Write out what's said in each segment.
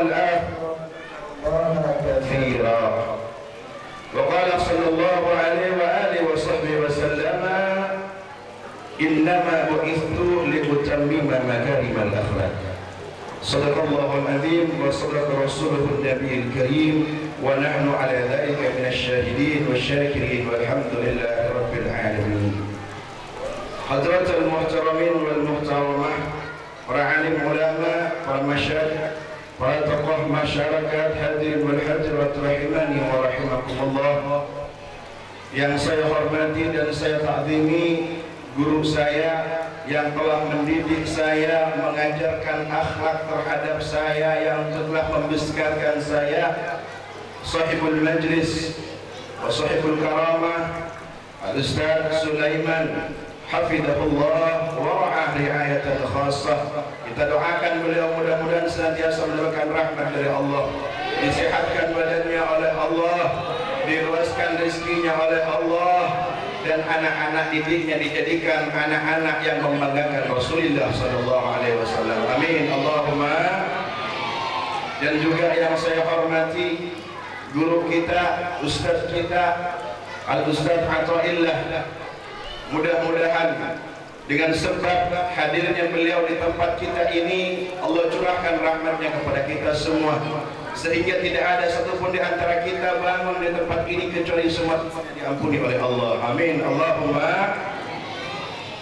الآخرة الله كثيرا. وقال صلى الله عليه وآله وصحبه وسلم إنما بعثت لأتمم مكارم الأخلاق. صدق الله العظيم وصدق رسوله النبي الكريم ونحن على ذلك من الشاهدين والشاكرين والحمد لله رب العالمين. حضرات المحترمين والمحترمات, para alim ulama, para masyarakat, para tokoh masyarakat, hadirin wal hadirat rahimani wa rahimakumullah, yang saya hormati dan saya takzimi guru saya yang telah mendidik saya, mengajarkan akhlak terhadap saya, yang telah membesarkan saya, sahibul majlis wa sahibul karamah Al-Ustaz Sulaiman hafidhahullah wa ra'ah riayatan khassah. Kita doakan beliau mudah-mudahan senantiasa mendapatkan rahmat dari Allah, disehatkan badannya oleh Allah, diluaskan rezekinya oleh Allah, dan anak-anak didiknya dijadikan anak-anak yang membanggakan Rasulullah SAW. Amin Allahumma. Dan juga yang saya hormati guru kita, ustaz kita Al-Ustaz Athaillah, mudah-mudahan dengan sebab hadirnya beliau di tempat kita ini, Allah curahkan rahmatnya kepada kita semua, sehingga tidak ada satupun di antara kita bangun di tempat ini kecuali semua diampuni oleh Allah. Amin Allahumma.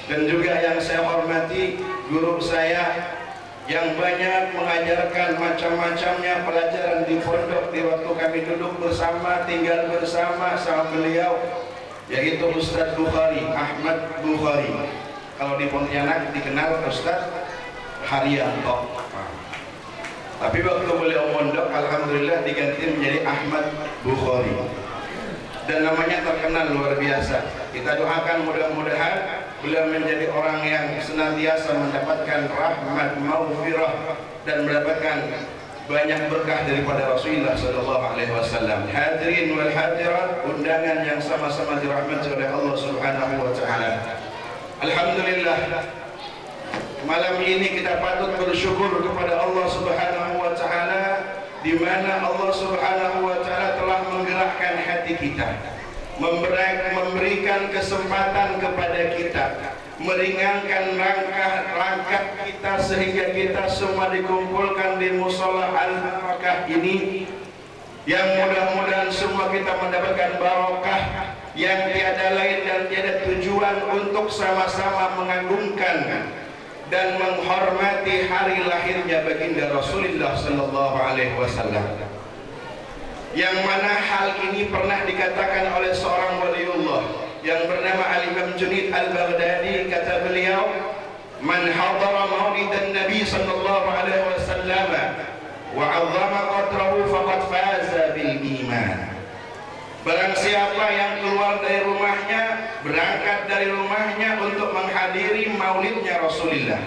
Dan juga yang saya hormati guru saya yang banyak mengajarkan macam-macamnya pelajaran di pondok di waktu kami duduk bersama, tinggal bersama sama beliau, yaitu Ustaz Bukhari, Ahmad Bukhari. Kalau di Pontianak dikenal Ustaz Haryanto. Tapi waktu beliau mondok, alhamdulillah diganti menjadi Ahmad Bukhari. Dan namanya terkenal luar biasa. Kita doakan mudah-mudahan beliau menjadi orang yang senantiasa mendapatkan rahmat, maghfirah, dan mendapatkan banyak berkah daripada Rasulullah SAW. Hadirin wal hadirat, undangan yang sama-sama dirahmati oleh Allah Subhanahu wa taala. Alhamdulillah, malam ini kita patut bersyukur kepada Allah Subhanahu wa taala, di mana Allah Subhanahu wa taala telah menggerakkan hati kita, memberikan kesempatan kepada kita, meringankan langkah kita sehingga kita semua dikumpulkan di mushola Al-Barakah ini, yang mudah-mudahan semua kita mendapatkan barokah yang tiada lain dan tiada tujuan untuk sama-sama mengagungkan dan menghormati hari lahirnya baginda Rasulullah sallallahu alaihi wasallam, yang mana hal ini pernah dikatakan oleh seorang waliullah yang bernama Al-Imam Junaid Al-Baghdadi. Kata beliau, man hadara maulidan Nabi sallallahu alaihi wasallam wa 'azzama qadrahu faqad faza bil iman. Barang siapa yang keluar dari rumahnya, berangkat dari rumahnya untuk menghadiri maulidnya Rasulullah,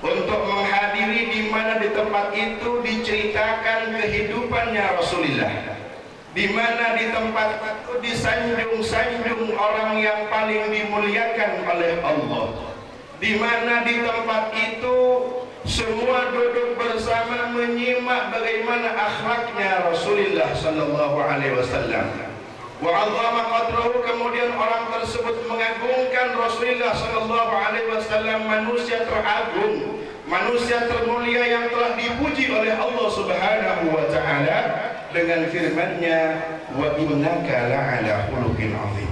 untuk menghadiri di mana di tempat itu diceritakan kehidupannya Rasulullah, di mana di tempat itu disanjung-sanjung orang yang paling dimuliakan oleh Allah, di mana di tempat itu semua duduk bersama menyimak bagaimana akhlaknya Rasulullah sallallahu alaihi wasallam. Wa 'azzama qadrahu, kemudian orang tersebut mengagungkan Rasulullah sallallahu alaihi wasallam, manusia teragung, manusia termulia yang telah dipuji oleh Allah Subhanahu wa taala dengan firman-Nya, wa innaka la'ala khuluqin 'azim.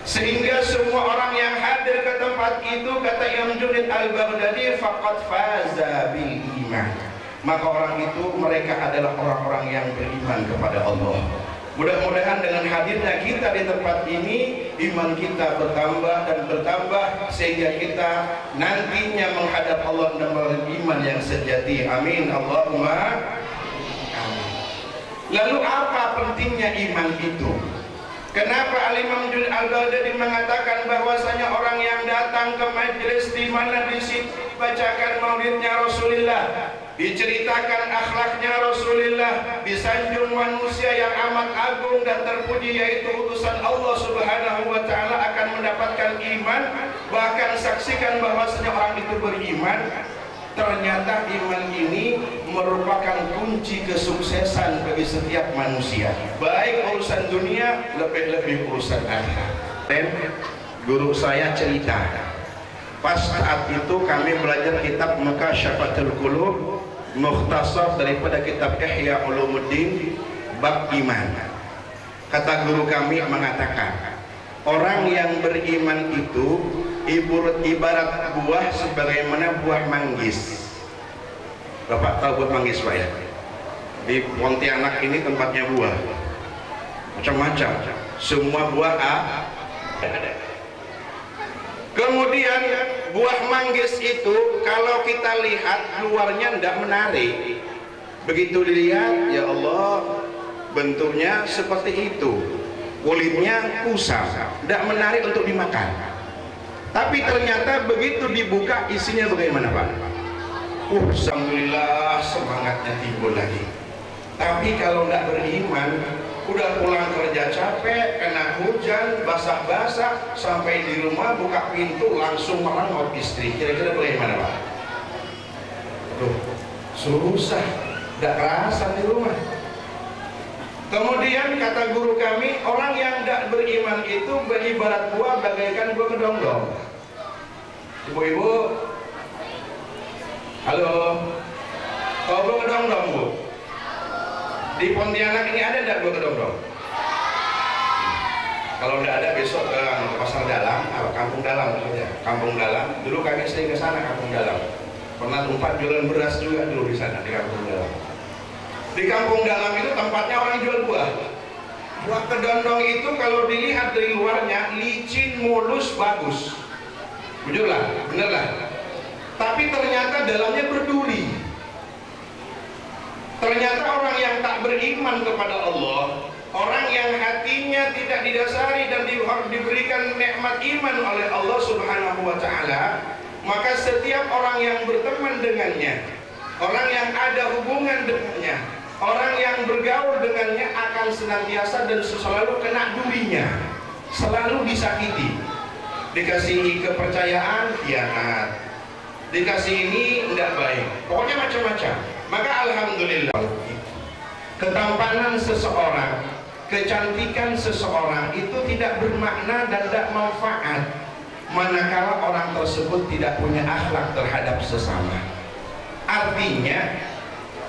Sehingga semua orang yang hadir ke tempat itu, kata Imam Junaid Al-Baghdadi, faqad faza bil iman, maka orang itu mereka adalah orang-orang yang beriman kepada Allah. Mudah-mudahan dengan hadirnya kita di tempat ini, iman kita bertambah dan bertambah sehingga kita nantinya menghadap Allah dengan iman yang sejati. Amin Allahumma. Lalu apa pentingnya iman itu? Kenapa Al-Imam Junaid Al-Baghdadi mengatakan bahwasanya orang yang datang ke majelis di mana di situ dibacakan maulidnya Rasulullah, diceritakan akhlaknya Rasulullah, disanjung manusia yang amat agung dan terpuji yaitu utusan Allah Subhanahu wa taala, akan mendapatkan iman, bahkan saksikan bahwasanya orang itu beriman. Ternyata iman ini merupakan kunci kesuksesan bagi setiap manusia, baik urusan dunia, lebih-lebih urusan akhirat. Dan guru saya cerita, pas saat itu kami belajar kitab Mukasyafatul Qulub, mukhtasar daripada kitab Ihya Ulumuddin bab iman. Kata guru kami mengatakan, orang yang beriman itu ibarat buah sebagaimana buah manggis. Bapak tahu buah manggis Pak ya? Di Pontianak ini tempatnya buah macam-macam, semua buah ada. Kemudian buah manggis itu kalau kita lihat luarnya tidak menarik, begitu dilihat ya Allah bentuknya seperti itu, kulitnya kusam, tidak menarik untuk dimakan. Tapi ternyata begitu dibuka isinya bagaimana Pak? Alhamdulillah semangatnya timbul lagi. Tapi kalau nggak beriman, udah pulang kerja capek, kena hujan, basah-basah, sampai di rumah buka pintu langsung merangot istri. Kira-kira bagaimana Pak? Aduh, susah, nggak kerasa di rumah. Kemudian kata guru kami, orang yang tidak beriman itu beribarat buah bagaikan buah kedondong. Ibu-ibu, halo, tahu buah kedondong Bu? Di Pontianak ini ada tidak buah kedondong? Kalau tidak ada besok ke pasar dalam, kampung dalam maksudnya. Kampung dalam, dulu kami sering ke sana kampung dalam. Pernah tempat jualan beras juga dulu di sana di kampung dalam. Di kampung dalam itu tempatnya orang jual buah. Buah kedondong itu kalau dilihat dari luarnya licin, mulus, bagus. Jujurlah, benerlah. Tapi ternyata dalamnya berduri. Ternyata orang yang tak beriman kepada Allah, orang yang hatinya tidak didasari dan diberikan nikmat iman oleh Allah Subhanahu wa Ta'ala, maka setiap orang yang berteman dengannya, orang yang ada hubungan dengannya, orang yang bergaul dengannya akan senantiasa dan selalu kena durinya, selalu disakiti. Dikasih kepercayaan, khianat. Dikasih ini tidak baik. Pokoknya macam-macam. Maka alhamdulillah, ketampanan seseorang, kecantikan seseorang itu tidak bermakna dan tidak manfaat manakala orang tersebut tidak punya akhlak terhadap sesama. Artinya,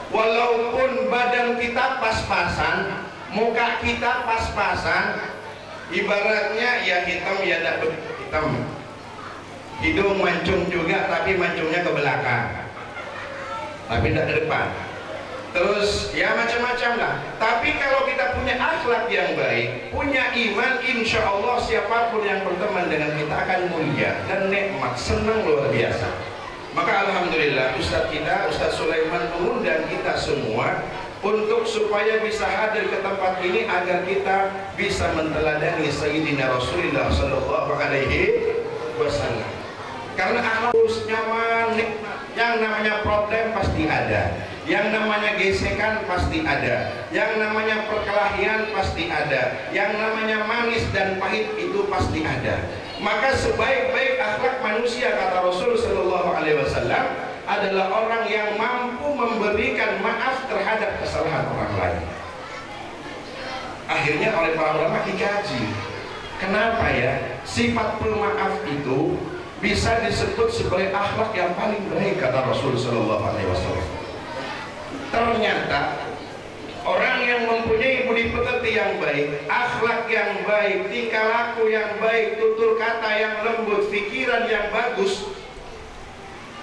walaupun badan kita pas-pasan, muka kita pas-pasan, ibaratnya ya hitam ya tidak begitu hitam, hidung mancung juga tapi mancungnya ke belakang, tapi tidak ke depan. Terus ya macam-macam lah. Tapi kalau kita punya akhlak yang baik, punya iman, insya Allah siapapun yang berteman dengan kita akan mulia dan nikmat, senang luar biasa. Maka alhamdulillah Ustadz kita, Ustadz Sulaiman mengundang kita semua untuk supaya bisa hadir ke tempat ini agar kita bisa menteladani Sayyidina Rasulullah Sallallahu Alaihi Wasallam. Karena akhlak nyaman, nikmat. Yang namanya problem pasti ada, yang namanya gesekan pasti ada, yang namanya perkelahian pasti ada, yang namanya manis dan pahit itu pasti ada. Maka sebaik-baik akhlak manusia kata Rasul Sallallahu Alaihi Wasallam adalah orang yang mampu memberikan maaf terhadap kesalahan orang lain. Akhirnya oleh para ulama dikaji, kenapa ya sifat pemaaf itu bisa disebut sebagai akhlak yang paling baik kata Rasul Sallallahu Alaihi Wasallam. Ternyata orang yang mempunyai budi pekerti yang baik, akhlak yang baik, tingkah laku yang baik, tutur kata yang lembut, pikiran yang bagus,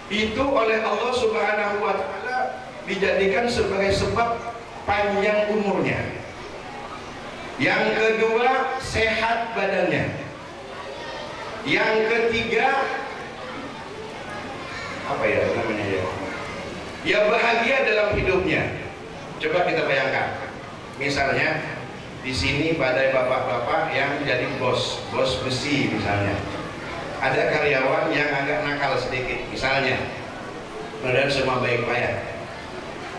itu oleh Allah Subhanahu wa Ta'ala dijadikan sebagai sebab panjang umurnya. Yang kedua, sehat badannya. Yang ketiga, apa ya namanya ya? Ya bahagia dalam hidupnya. Coba kita bayangkan, misalnya di sini pada bapak-bapak yang jadi bos besi misalnya. Ada karyawan yang agak nakal sedikit misalnya, padahal semua baik-baik.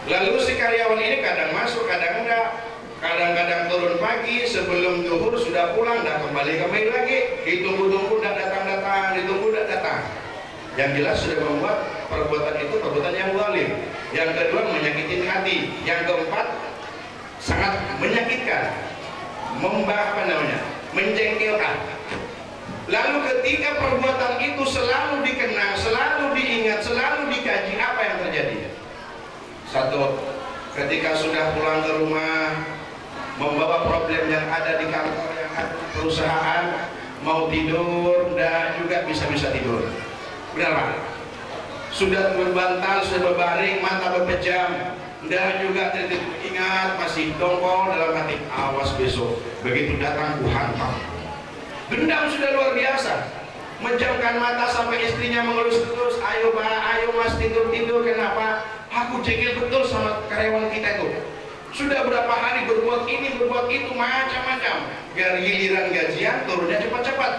Lalu si karyawan ini kadang masuk, kadang enggak. Kadang-kadang turun pagi, sebelum zuhur sudah pulang, dah kembali lagi. Ditunggu-tunggu, dah datang-datang, ditunggu, dah datang. Yang jelas sudah membuat perbuatan itu perbuatan yang zalim. Yang kedua menyakiti hati. Yang keempat sangat menyakitkan, menjengkelkan. Lalu ketika perbuatan itu selalu dikenang, selalu diingat, selalu dikaji, apa yang terjadi? Satu, ketika sudah pulang ke rumah, membawa problem yang ada di kantor, yang ada di perusahaan, mau tidur, dan juga bisa-bisa tidur. Benar Pak? Sudah berbantal, sudah berbaring, mata berpejam, dan juga ingat, masih dongkol dalam hati, awas besok, begitu datang ku hantam. Dendam sudah luar biasa, menjamkan mata sampai istrinya mengelus terus, ayo Pak, ayo Mas tidur-tidur, kenapa? Aku jengkel betul sama karyawan kita itu. Sudah berapa hari berbuat ini, berbuat itu, macam-macam. Giliran gajian turunnya cepat-cepat.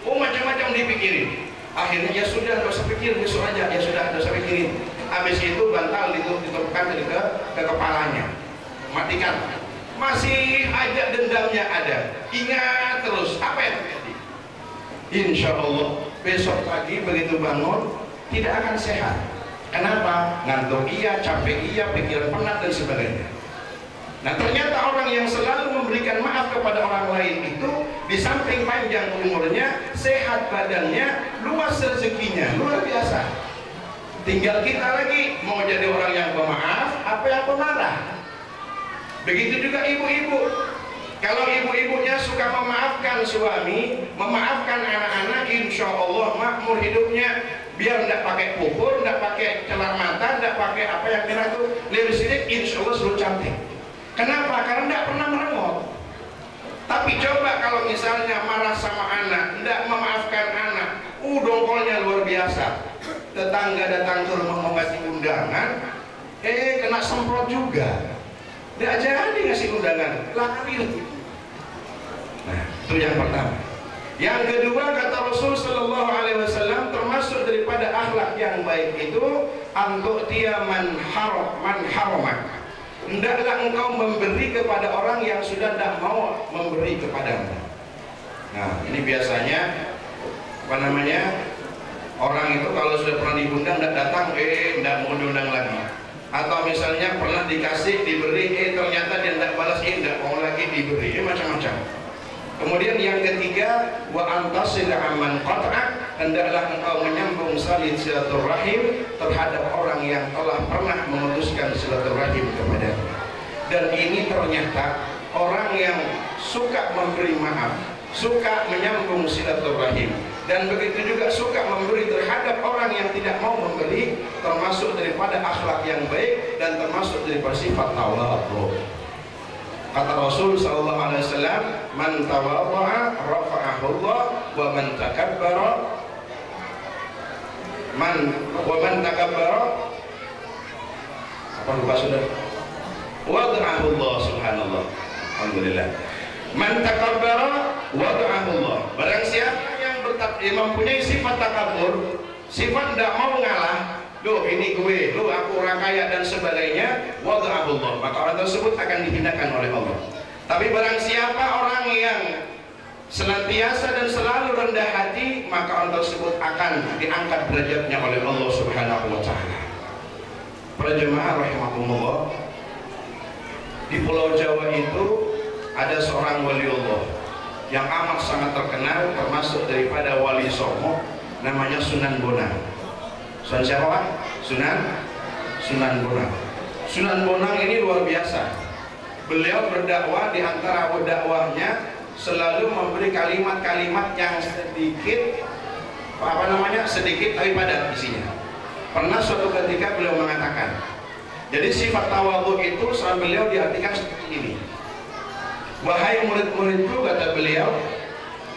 Oh macam-macam dipikirin. Akhirnya ya sudah, gak usah pikir, besok aja. Ya sudah, gak usah pikirin. Habis itu bantal ditutupkan ke kepalanya. Matikan. Masih aja dendamnya ada. Ingat terus, apa yang terjadi? Insya Allah besok pagi begitu bangun tidak akan sehat. Kenapa? Ngantuk iya, capek iya, pikiran penat dan sebagainya. Nah ternyata orang yang selalu memberikan maaf kepada orang lain itu di samping panjang umurnya, sehat badannya, luas rezekinya, luar biasa. Tinggal kita lagi mau jadi orang yang pemaaf apa yang pemarah. Begitu juga ibu-ibu. Kalau ibu-ibunya suka memaafkan suami, memaafkan anak-anak, insya Allah makmur hidupnya. Biar tidak pakai pupur, tidak pakai celah mata, tidak pakai apa yang merah itu, lipstick, insya Allah selalu cantik. Kenapa? Karena tidak pernah merengut. Tapi coba kalau misalnya marah sama anak, tidak memaafkan anak, dongkolnya luar biasa. Tetangga datang ke rumah mau ngasih undangan, kena semprot juga. Tidak jadi ngasih undangan, lari. Nah, itu yang pertama. Yang kedua kata Rasul Sallallahu Alaihi Wasallam, termasuk daripada akhlak yang baik itu untuk dia haromah. Hendaklah engkau memberi kepada orang yang sudah tidak mau memberi kepadamu. Nah, ini biasanya orang itu kalau sudah pernah diundang tidak datang, tidak mau diundang lagi. Atau misalnya pernah dikasih, diberi, ternyata dia tidak balas, tidak mau lagi diberi, macam-macam. Kemudian yang ketiga, wa antasila aman qat'ak, hendaklah engkau menyambung silaturahim terhadap orang yang telah pernah memutuskan silaturahim kepada. Dan ini ternyata orang yang suka memberi maaf, suka menyambung silaturahim, dan begitu juga suka memberi terhadap orang yang tidak mau memberi, termasuk daripada akhlak yang baik dan termasuk daripada sifat tawadhu. Kata Rasul sallallahu alaihi wasallam, man tawadha'a rafa'ahu Allah wa man takabbara apa lupa sudah? Wada'ahu Allah, subhanallah. Alhamdulillah. Man takabbara wada'ahu Allah. Barang siapa yang mempunyai sifat takabur, sifat tidak mau ngalah, loh ini gue, loh aku orang kaya dan sebagainya, wada'ahu Allah, maka orang tersebut akan dihinakan oleh Allah. Tapi barang siapa orang yang senantiasa dan selalu rendah hati, maka orang tersebut akan diangkat derajatnya oleh Allah Subhanahu wa Ta'ala. Para jemaah rahimakumullah, di Pulau Jawa itu ada seorang wali Allah yang amat sangat terkenal, termasuk daripada wali Songo, namanya Sunan Bonang. Sunan siapa Pak? Sunan Bonang. Sunan Bonang ini luar biasa. Beliau berdakwah, di antara dakwahnya selalu memberi kalimat-kalimat yang sedikit sedikit tapi padat isinya. Pernah suatu ketika beliau mengatakan, jadi sifat tawadhu itu sama beliau diartikan seperti ini. Wahai murid-muridku, kata beliau,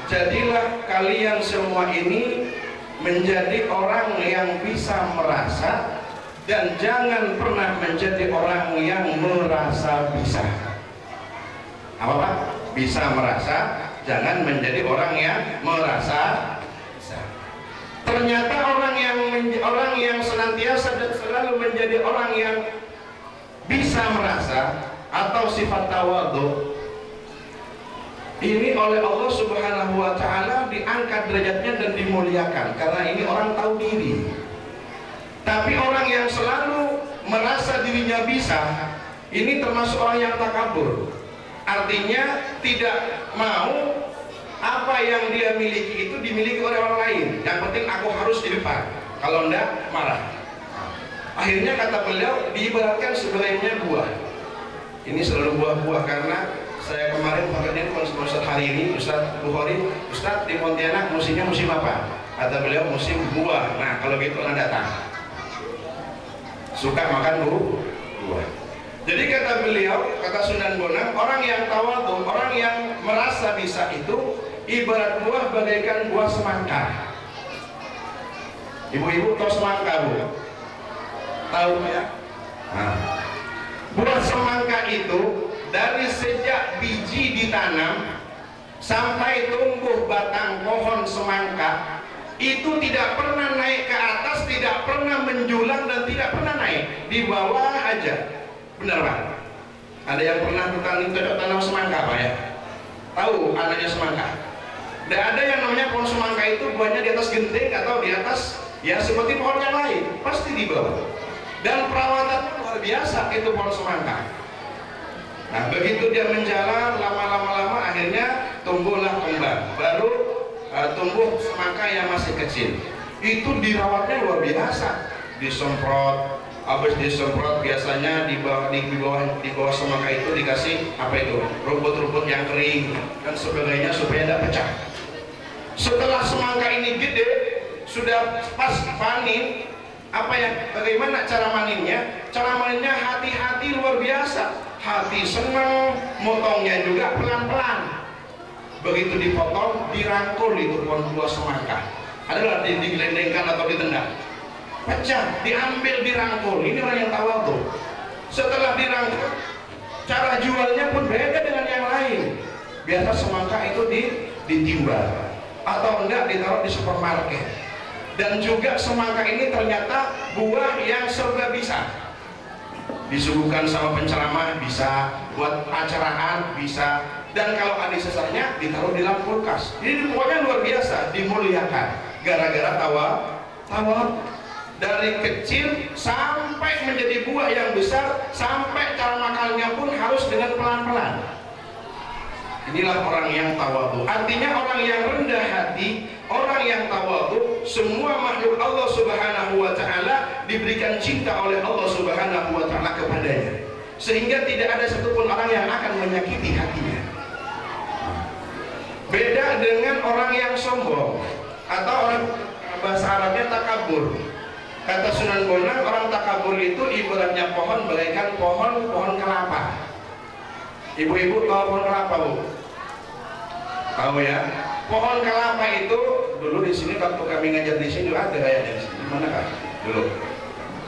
jadilah kalian semua ini menjadi orang yang bisa merasa, dan jangan pernah menjadi orang yang merasa bisa. Apa Pak? Bisa merasa, jangan menjadi orang yang merasa bisa. Ternyata orang yang senantiasa dan selalu menjadi orang yang bisa merasa atau sifat tawadhu, ini oleh Allah Subhanahu wa Ta'ala diangkat derajatnya dan dimuliakan, karena ini orang tahu diri. Tapi orang yang selalu merasa dirinya bisa, ini termasuk orang yang takabur. Artinya tidak mau apa yang dia miliki itu dimiliki oleh orang lain. Yang penting aku harus di depan, kalau enggak marah. Akhirnya kata beliau diibaratkan sebenarnya buah. Ini selalu buah-buah, karena saya kemarin pakainya Ustaz hari ini, Ustaz Bukhari, Ustaz di Pontianak musimnya musim apa? Kata beliau musim buah. Nah kalau gitu orang datang suka makan buah. Jadi kata beliau, kata Sunan Bonang, orang yang tawadhu, orang yang merasa bisa itu ibarat buah bagaikan buah semangka. Ibu-ibu tahu semangka, Bu? Tahu ya? Nah, buah semangka itu dari sejak biji ditanam sampai tumbuh batang pohon semangka itu tidak pernah naik ke atas, tidak pernah menjulang dan tidak pernah naik, di bawah aja. Benar Pak? Ada yang pernah tanam semangka Pak ya? Tahu anaknya semangka? Tidak ada yang namanya pohon semangka itu buahnya di atas genting atau di atas ya seperti pohon yang lain, pasti di bawah. Dan perawatannya luar biasa itu pohon semangka. Nah begitu dia menjalar lama-lama akhirnya tumbuhlah kembang, baru tumbuh semangka yang masih kecil. Itu dirawatnya luar biasa, disemprot, habis disemprot biasanya di bawah semangka itu dikasih apa itu, rumput-rumput yang kering dan sebagainya supaya tidak pecah. Setelah semangka ini gede, sudah pas panen, bagaimana cara maninnya? Cara maninnya hati-hati luar biasa, hati senang, motongnya juga pelan-pelan. Begitu dipotong, dirangkul itu pohon buah semangka. Adalah digelendengkan atau ditendang, pecah, diambil, dirangkul. Ini orang yang tawadhu. Setelah dirangkul, cara jualnya pun beda dengan yang lain. Biasa semangka itu ditimbang atau enggak ditaruh di supermarket. Dan juga semangka ini ternyata buah yang serba bisa. Disuguhkan sama penceramah bisa, buat acaraan bisa, dan kalau ada sesarnya ditaruh di dalam kulkas. Jadi pokoknya luar biasa, dimuliakan gara-gara tawadhu. Dari kecil sampai menjadi buah yang besar, sampai cara makannya pun harus dengan pelan-pelan. Inilah orang yang tawadhu. Artinya orang yang rendah hati, orang yang tawadhu, semua makhluk Allah Subhanahu wa taala diberikan cinta oleh Allah Subhanahu wa taala kepadanya. Sehingga tidak ada satupun orang yang akan menyakiti hatinya. Beda dengan orang yang sombong atau orang bahasa Arabnya takabur. Kata Sunan Bonang, orang takabur itu ibaratnya pohon bagaikan pohon kelapa. Ibu-ibu tahu pohon kelapa, Bu? Tahu ya? Pohon kelapa itu dulu di sini waktu kami ngajar di sini ada kayaknya di sini. Mana kan? Dulu.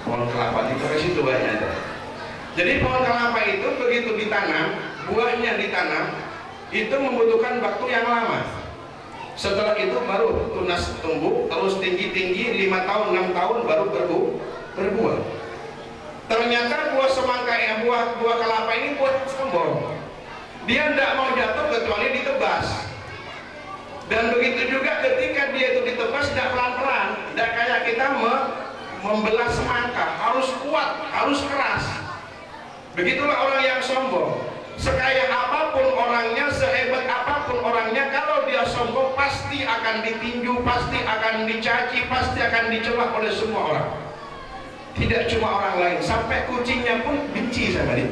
Pohon kelapa di situ banyak ada. Jadi pohon kelapa itu begitu ditanam, buahnya ditanam, itu membutuhkan waktu yang lama. Setelah itu baru tunas tumbuh, terus tinggi-tinggi 5 tahun, 6 tahun baru berbuah. Ternyata buah semangka yang buah kelapa ini buah sombong. Dia tidak mau jatuh kecuali ditebas. Dan begitu juga ketika dia itu ditebas tidak pelan-pelan, tidak kayak kita membelah semangka, harus kuat, harus keras. Begitulah orang yang sombong. Sekaya apapun orangnya, sehebat apapun orangnya, kalau dia sombong pasti akan ditinju, pasti akan dicaci, pasti akan dicela oleh semua orang. Tidak cuma orang lain, sampai kucingnya pun benci sama dia.